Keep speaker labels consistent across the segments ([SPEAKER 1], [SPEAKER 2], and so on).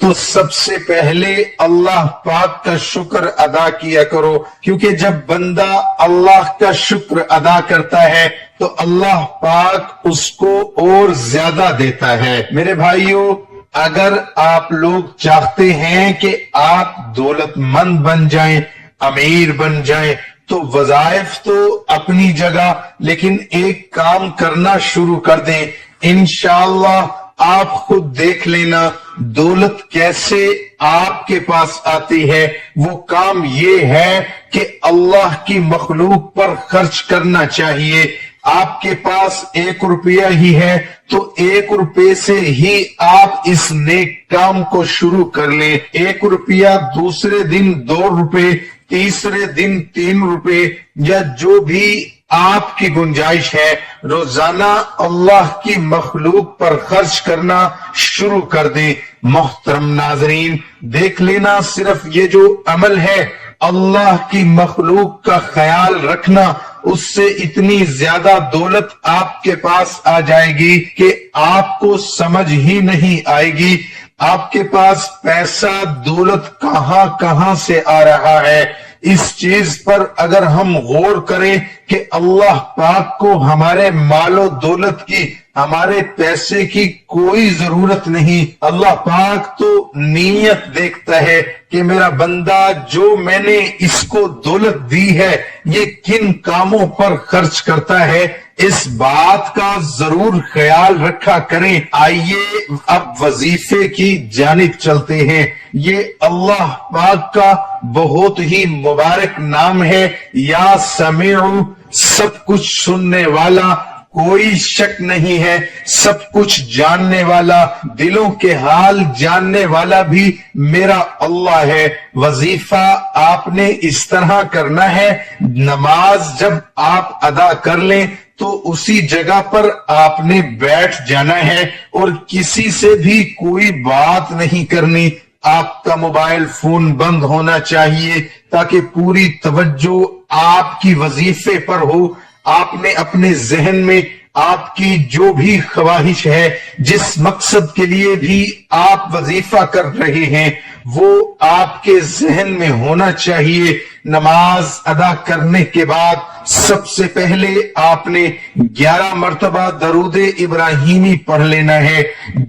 [SPEAKER 1] تو سب سے پہلے اللہ پاک کا شکر ادا کیا کرو، کیونکہ جب بندہ اللہ کا شکر ادا کرتا ہے تو اللہ پاک اس کو اور زیادہ دیتا ہے۔ میرے بھائیوں، اگر آپ لوگ چاہتے ہیں کہ آپ دولت مند بن جائیں، امیر بن جائیں، تو وظائف تو اپنی جگہ، لیکن ایک کام کرنا شروع کر دیں، انشاءاللہ آپ خود دیکھ لینا دولت کیسے آپ کے پاس آتی ہے۔ وہ کام یہ ہے کہ اللہ کی مخلوق پر خرچ کرنا چاہیے۔ آپ کے پاس 1 روپیہ ہی ہے تو 1 روپے سے ہی آپ اس نیک کام کو شروع کر لیں۔ 1 روپیہ، دوسرے دن 2 روپے، تیسرے دن 3 روپے، یا جو بھی آپ کی گنجائش ہے، روزانہ اللہ کی مخلوق پر خرچ کرنا شروع کر دیں۔ محترم ناظرین، دیکھ لینا صرف یہ جو عمل ہے، اللہ کی مخلوق کا خیال رکھنا، اس سے اتنی زیادہ دولت آپ کے پاس آ جائے گی کہ آپ کو سمجھ ہی نہیں آئے گی آپ کے پاس پیسہ دولت کہاں کہاں سے آ رہا ہے۔ اس چیز پر اگر ہم غور کریں کہ اللہ پاک کو ہمارے مال و دولت کی، ہمارے پیسے کی کوئی ضرورت نہیں، اللہ پاک تو نیت دیکھتا ہے کہ میرا بندہ جو میں نے اس کو دولت دی ہے یہ کن کاموں پر خرچ کرتا ہے، اس بات کا ضرور خیال رکھا کریں۔ آئیے اب وظیفے کی جانب چلتے ہیں۔ یہ اللہ پاک کا بہت ہی مبارک نام ہے، یا سمیع، سب کچھ سننے والا، کوئی شک نہیں ہے، سب کچھ جاننے والا، دلوں کے حال جاننے والا بھی میرا اللہ ہے۔ وظیفہ آپ نے اس طرح کرنا ہے، نماز جب آپ ادا کر لیں تو اسی جگہ پر آپ نے بیٹھ جانا ہے اور کسی سے بھی کوئی بات نہیں کرنی۔ آپ کا موبائل فون بند ہونا چاہیے تاکہ پوری توجہ آپ کی وظیفے پر ہو۔ آپ نے اپنے ذہن میں آپ کی جو بھی خواہش ہے، جس مقصد کے لیے بھی آپ وظیفہ کر رہے ہیں، وہ آپ کے ذہن میں ہونا چاہیے۔ نماز ادا کرنے کے بعد سب سے پہلے آپ نے 11 مرتبہ درود ابراہیمی پڑھ لینا ہے۔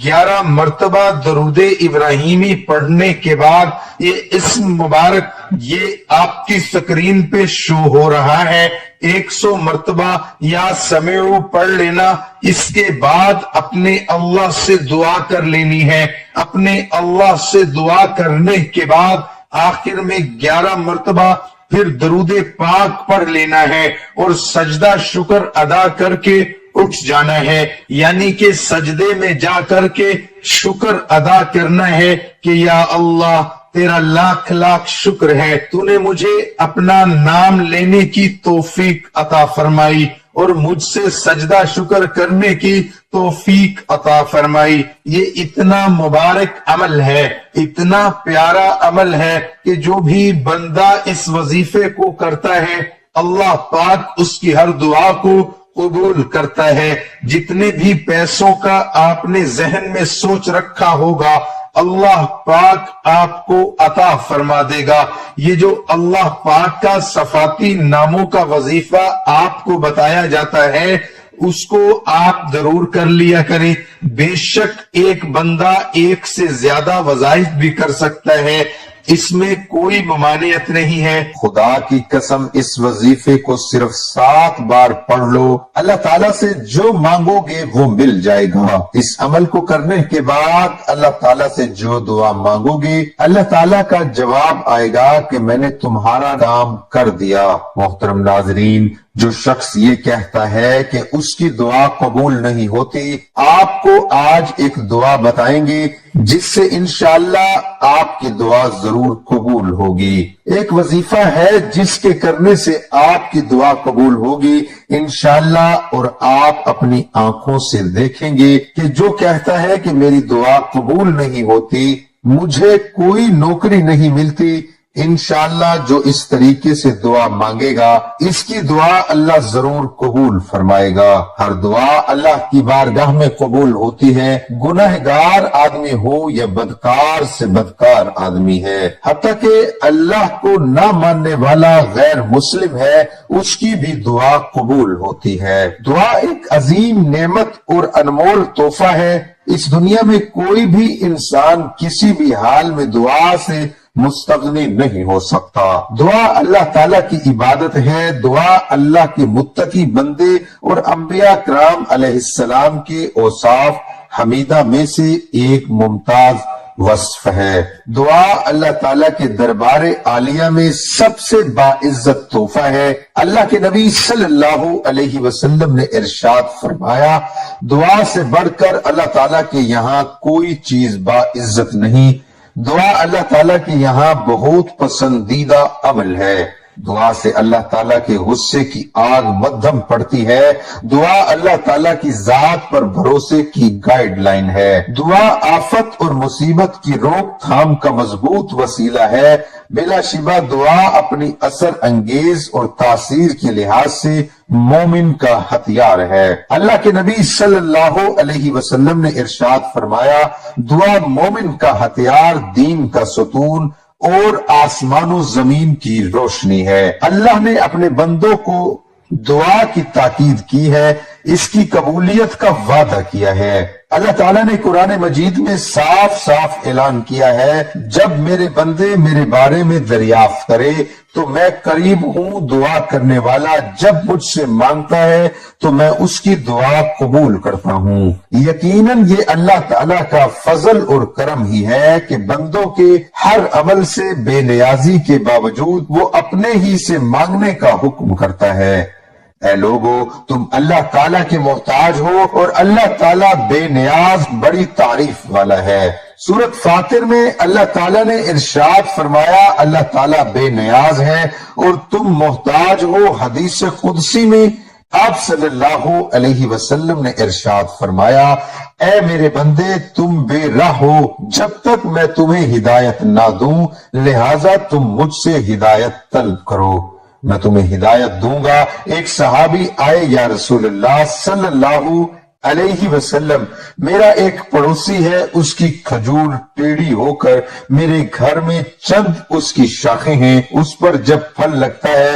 [SPEAKER 1] 11 مرتبہ درود ابراہیمی پڑھنے کے بعد یہ اسم مبارک یہ آپ کی سکرین پہ شو ہو رہا ہے، 100 مرتبہ یا سمیع پڑھ لینا۔ اس کے بعد اپنے اللہ سے دعا کر لینی ہے۔ اپنے اللہ سے دعا کرنے کے بعد آخر میں 11 مرتبہ پھر درود پاک پڑھ لینا ہے اور سجدہ شکر ادا کر کے اٹھ جانا ہے، یعنی کہ سجدے میں جا کر کے شکر ادا کرنا ہے کہ یا اللہ تیرا لاکھ لاکھ شکر ہے، تو نے مجھے اپنا نام لینے کی توفیق عطا فرمائی اور مجھ سے سجدہ شکر کرنے کی توفیق عطا فرمائی۔ یہ اتنا مبارک عمل ہے، اتنا پیارا عمل ہے کہ جو بھی بندہ اس وظیفے کو کرتا ہے اللہ پاک اس کی ہر دعا کو قبول کرتا ہے۔ جتنے بھی پیسوں کا آپ نے ذہن میں سوچ رکھا ہوگا اللہ پاک آپ کو عطا فرما دے گا۔ یہ جو اللہ پاک کا صفاتی ناموں کا وظیفہ آپ کو بتایا جاتا ہے اس کو آپ ضرور کر لیا کریں۔ بے شک ایک بندہ ایک سے زیادہ وظائف بھی کر سکتا ہے، اس میں کوئی ممانعت نہیں ہے۔ خدا کی قسم اس وظیفے کو صرف 7 بار پڑھ لو، اللہ تعالیٰ سے جو مانگو گے وہ مل جائے گا۔ اس عمل کو کرنے کے بعد اللہ تعالیٰ سے جو دعا مانگو گے اللہ تعالیٰ کا جواب آئے گا کہ میں نے تمہارا کام کر دیا۔ محترم ناظرین، جو شخص یہ کہتا ہے کہ اس کی دعا قبول نہیں ہوتی، آپ کو آج ایک دعا بتائیں گے جس سے انشاءاللہ آپ کی دعا ضرور قبول ہوگی۔ ایک وظیفہ ہے جس کے کرنے سے آپ کی دعا قبول ہوگی انشاءاللہ، اور آپ اپنی آنکھوں سے دیکھیں گے کہ جو کہتا ہے کہ میری دعا قبول نہیں ہوتی، مجھے کوئی نوکری نہیں ملتی،
[SPEAKER 2] انشاءاللہ جو اس طریقے سے دعا مانگے گا اس کی دعا اللہ ضرور قبول فرمائے گا۔ ہر دعا اللہ کی بارگاہ میں قبول ہوتی ہے، گنہگار آدمی ہو یا بدکار سے بدکار آدمی ہے، حتیٰ کہ اللہ کو نہ ماننے والا غیر مسلم ہے اس کی بھی دعا قبول ہوتی ہے۔ دعا ایک عظیم نعمت اور انمول تحفہ ہے۔ اس دنیا میں کوئی بھی انسان کسی بھی حال میں دعا سے مستغنی نہیں ہو سکتا۔ دعا اللہ تعالیٰ کی عبادت ہے۔ دعا اللہ کے متقی بندے اور انبیاء کرام علیہ السلام کے اوصاف حمیدہ میں سے ایک ممتاز وصف ہے۔ دعا اللہ تعالیٰ کے دربار عالیہ میں سب سے باعزت تحفہ ہے۔ اللہ کے نبی صلی اللہ علیہ وسلم نے ارشاد فرمایا، دعا سے بڑھ کر اللہ تعالیٰ کے یہاں کوئی چیز باعزت نہیں۔ دعا اللہ تعالیٰ کے یہاں بہت پسندیدہ عمل ہے۔ دعا سے اللہ تعالیٰ کے غصے کی آگ مدھم پڑتی ہے۔ دعا اللہ تعالیٰ کی ذات پر بھروسے کی گائیڈ لائن ہے۔ دعا آفت اور مصیبت کی روک تھام کا مضبوط وسیلہ ہے۔ بلا شبہ دعا اپنی اثر انگیز اور تاثیر کے لحاظ سے مومن کا ہتھیار ہے۔ اللہ کے نبی صلی اللہ علیہ وسلم نے ارشاد فرمایا، دعا مومن کا ہتھیار، دین کا ستون اور آسمان و زمین کی روشنی ہے۔ اللہ نے اپنے بندوں کو دعا کی تاکید کی ہے، اس کی قبولیت کا وعدہ کیا ہے۔ اللہ تعالیٰ نے قرآن مجید میں صاف صاف اعلان کیا ہے، جب میرے بندے میرے بارے میں دریافت کرے تو میں قریب ہوں، دعا کرنے والا جب مجھ سے مانگتا ہے تو میں اس کی دعا قبول کرتا ہوں۔ یقیناً یہ اللہ تعالیٰ کا فضل اور کرم ہی ہے کہ بندوں کے ہر عمل سے بے نیازی کے باوجود وہ اپنے ہی سے مانگنے کا حکم کرتا ہے۔ اے لوگو، تم اللہ تعالیٰ کے محتاج ہو اور اللہ تعالیٰ بے نیاز بڑی تعریف والا ہے۔ سورۃ فاطر میں اللہ تعالیٰ نے ارشاد فرمایا، اللہ تعالیٰ بے نیاز ہے اور تم محتاج ہو۔ حدیث قدسی میں آپ صلی اللہ علیہ وسلم نے ارشاد فرمایا، اے میرے بندے تم بے راہ ہو جب تک میں تمہیں ہدایت نہ دوں، لہذا تم مجھ سے ہدایت طلب کرو، میں تمہیں ہدایت دوں گا۔ ایک صحابی آئے، یا رسول اللہ صلی اللہ علیہ وسلم، میرا ایک پڑوسی ہے، اس کی کھجور ٹیڑھی ہو کر میرے گھر میں چند اس کی شاخیں ہیں، اس پر جب پھل لگتا ہے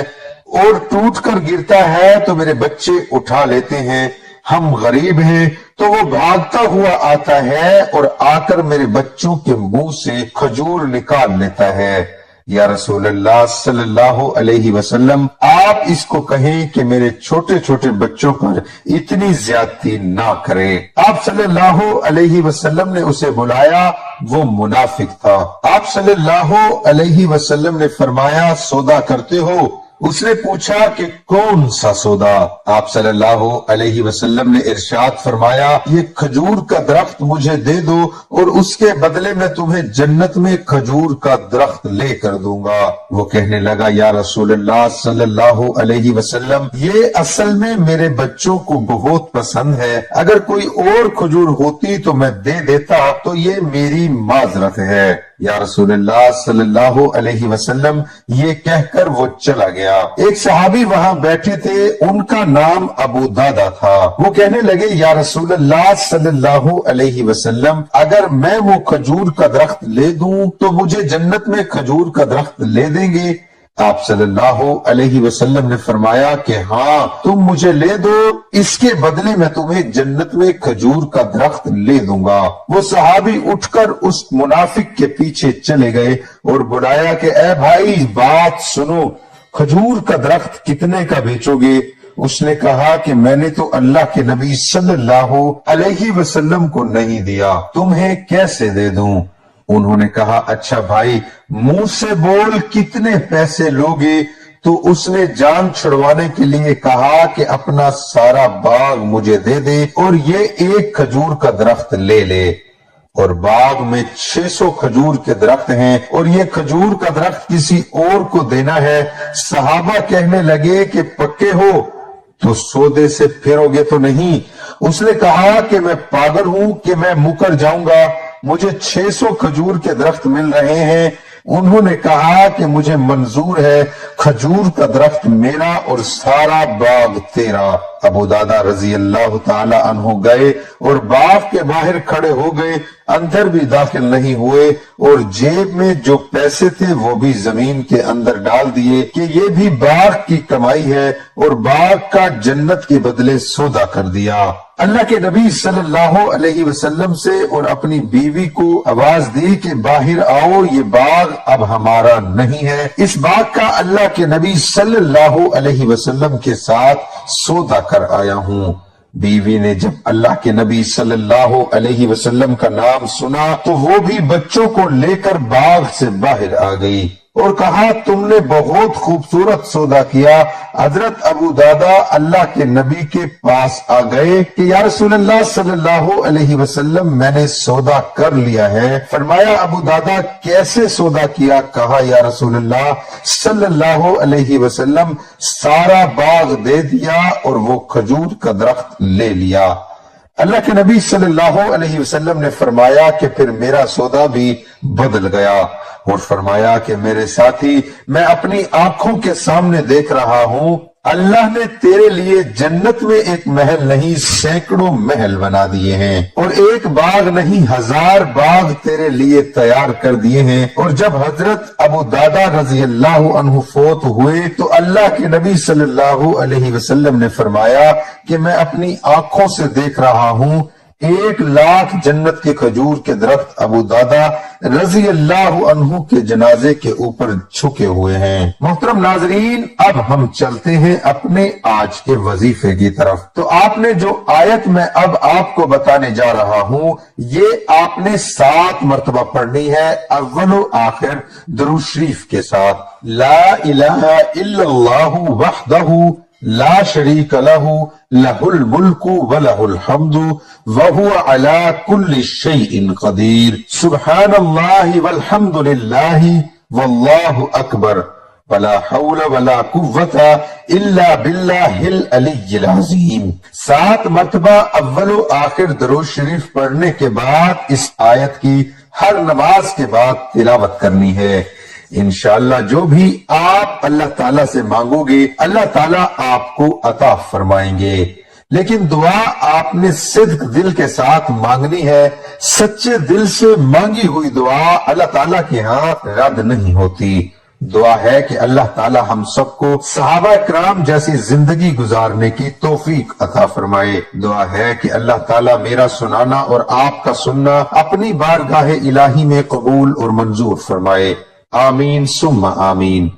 [SPEAKER 2] اور ٹوٹ کر گرتا ہے تو میرے بچے اٹھا لیتے ہیں، ہم غریب ہیں، تو وہ بھاگتا ہوا آتا ہے اور آ کر میرے بچوں کے منہ سے کھجور نکال لیتا ہے۔ یا رسول اللہ صلی اللہ علیہ وسلم، آپ اس کو کہیں کہ میرے چھوٹے چھوٹے بچوں پر اتنی زیادتی نہ کرے۔ آپ صلی اللہ علیہ وسلم نے اسے بلایا، وہ منافق تھا۔ آپ صلی اللہ علیہ وسلم نے فرمایا، سودا کرتے ہو؟ اس نے پوچھا کہ کون سا سودا؟ آپ صلی اللہ علیہ وسلم نے ارشاد فرمایا، یہ کھجور کا درخت مجھے دے دو اور اس کے بدلے میں تمہیں جنت میں کھجور کا درخت لے کر دوں گا۔ وہ کہنے لگا، یا رسول اللہ صلی اللہ علیہ وسلم، یہ اصل میں میرے بچوں کو بہت پسند ہے، اگر کوئی اور کھجور ہوتی تو میں دے دیتا، تو یہ میری معذرت ہے۔ یا رسول اللہ صلی اللہ علیہ وسلم، یہ کہہ کر وہ چلا گیا۔ ایک صحابی وہاں بیٹھے تھے، ان کا نام ابو دادا تھا۔ وہ کہنے لگے، یا رسول اللہ صلی اللہ علیہ وسلم، اگر میں وہ کھجور کا درخت لے دوں تو مجھے جنت میں کھجور کا درخت لے دیں گے؟ آپ صلی اللہ علیہ وسلم نے فرمایا کہ ہاں، تم مجھے لے دو، اس کے بدلے میں تمہیں جنت میں کھجور کا درخت لے دوں گا۔ وہ صحابی اٹھ کر اس منافق کے پیچھے چلے گئے اور بلایا کہ اے بھائی، بات سنو، کھجور کا درخت کتنے کا بیچو گے؟ اس نے کہا کہ میں نے تو اللہ کے نبی صلی اللہ علیہ وسلم کو نہیں دیا، تمہیں کیسے دے دوں؟ انہوں نے کہا، اچھا بھائی، منہ سے بول، کتنے پیسے لوگے؟ تو اس نے جان چھڑوانے کے لیے کہا کہ اپنا سارا باغ مجھے دے دے اور یہ ایک کھجور کا درخت لے لے۔ اور باغ میں 600 کھجور کے درخت ہیں اور یہ کھجور کا درخت کسی اور کو دینا ہے۔ صحابہ کہنے لگے کہ پکے ہو تو سودے سے پھرو گے تو نہیں؟ اس نے کہا کہ میں پاگل ہوں کہ میں مکر جاؤں گا، مجھے 600 کھجور کے درخت مل رہے ہیں، انہوں نے کہا کہ مجھے منظور ہے، کھجور کا درخت میرا اور سارا باغ تیرا۔ ابو دادا رضی اللہ تعالی عنہ گئے اور باغ کے باہر کھڑے ہو گئے، اندر بھی داخل نہیں ہوئے، اور جیب میں جو پیسے تھے وہ بھی زمین کے اندر ڈال دیے کہ یہ بھی باغ کی کمائی ہے، اور باغ کا جنت کے بدلے سودا کر دیا۔ اللہ کے نبی صلی اللہ علیہ وسلم سے اور اپنی بیوی کو آواز دی کہ باہر آؤ، یہ باغ اب ہمارا نہیں ہے، اس باغ کا اللہ کے نبی صلی اللہ علیہ وسلم کے ساتھ سودا کر آیا ہوں۔ بیوی نے جب اللہ کے نبی صلی اللہ علیہ وسلم کا نام سنا تو وہ بھی بچوں کو لے کر باغ سے باہر آ گئی اور کہا تم نے بہت خوبصورت سودا کیا۔ حضرت ابو دادا اللہ کے نبی کے پاس آ گئے کہ یا رسول اللہ صلی اللہ علیہ وسلم میں نے سودا کر لیا ہے۔ فرمایا ابو دادا کیسے سودا کیا؟ کہا یا رسول اللہ صلی اللہ علیہ وسلم سارا باغ دے دیا اور وہ کھجور کا درخت لے لیا۔ اللہ کے نبی صلی اللہ علیہ وسلم نے فرمایا کہ پھر میرا سودا بھی بدل گیا، اور فرمایا کہ میرے ساتھی میں اپنی آنکھوں کے سامنے دیکھ رہا ہوں اللہ نے تیرے لیے جنت میں ایک محل نہیں سینکڑوں محل بنا دیے ہیں، اور ایک باغ نہیں 1000 باغ تیرے لیے تیار کر دیے ہیں۔ اور جب حضرت ابو دادا رضی اللہ عنہ فوت ہوئے تو اللہ کے نبی صلی اللہ علیہ وسلم نے فرمایا کہ میں اپنی آنکھوں سے دیکھ رہا ہوں 1,00,000 جنت کے کھجور کے درخت ابو دادا رضی اللہ عنہ کے جنازے کے اوپر جھکے ہوئے ہیں۔ محترم ناظرین، اب ہم چلتے ہیں اپنے آج کے وظیفے کی طرف۔ تو آپ نے جو آیت میں اب آپ کو بتانے جا رہا ہوں یہ آپ نے 7 مرتبہ پڑھنی ہے، اول و آخر درود شریف کے ساتھ۔ لا الہ الا اللہ وحدہ لا شریک لہ لہ الملک ولہ الحمد وہو علی کل شیء قدیر، سبحان اللہ والحمد للہ واللہ اکبر ولا حول ولا قوت الا باللہ العلی العظیم۔ 7 مرتبہ اول و آخر درود شریف پڑھنے کے بعد اس آیت کی ہر نماز کے بعد تلاوت کرنی ہے۔ انشاءاللہ جو بھی آپ اللہ تعالیٰ سے مانگو گے اللہ تعالیٰ آپ کو عطا فرمائیں گے، لیکن دعا آپ نے صدق دل کے ساتھ مانگنی ہے۔ سچے دل سے مانگی ہوئی دعا اللہ تعالیٰ کے ہاں رد نہیں ہوتی۔ دعا ہے کہ اللہ تعالیٰ ہم سب کو صحابہ کرام جیسی زندگی گزارنے کی توفیق عطا فرمائے۔ دعا ہے کہ اللہ تعالیٰ میرا سنانا اور آپ کا سننا اپنی بارگاہ الہی میں قبول اور منظور فرمائے۔ آمین ثم آمین۔